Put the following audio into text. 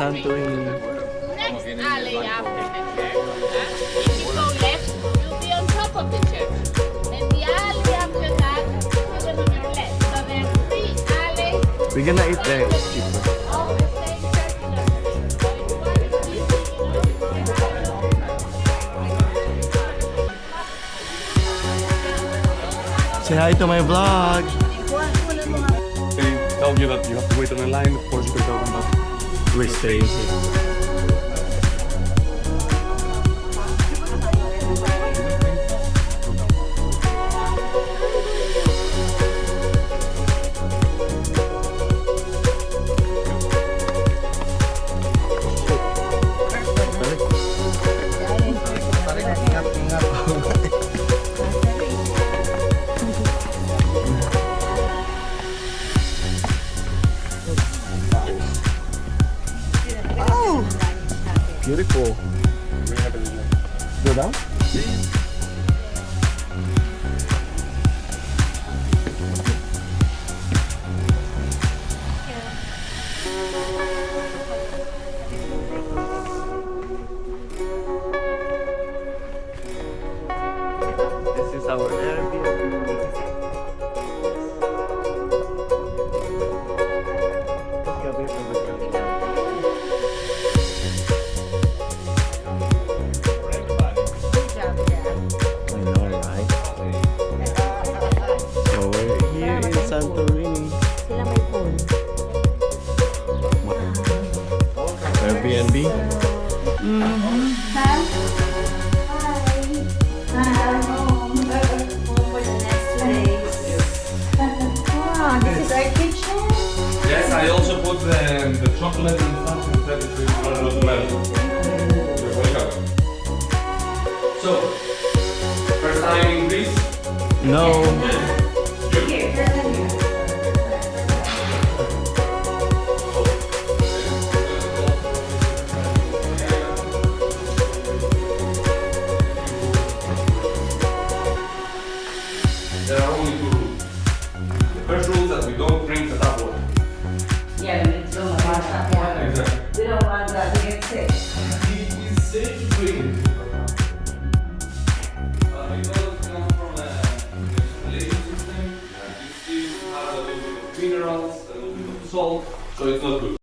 Santorini. Next alley after the church. If you go left, you'll be on top of the church. And the alley after that, you're on your left. So there's 3 alleys. We're gonna eat there. It's cheaper. All the same circular. Say hi to my vlog. They tell you that you have to wait on a line. Of course, you can tell them that We're staying here. Beautiful. Go down? This is our Airbnb. I know, right? So we're here in Santorini. Airbnb. Yes, I also put the chocolate and stuff instead of the milk. You're welcome. So, first time in Greece? No. There are only 2 rules. The first rule is that we don't drink the tap water. Exactly. We don't want that to get sick. It is safe to drink it. Because it comes from a ventilation system, it still has a little bit of minerals, a little bit of salt, so it's not good.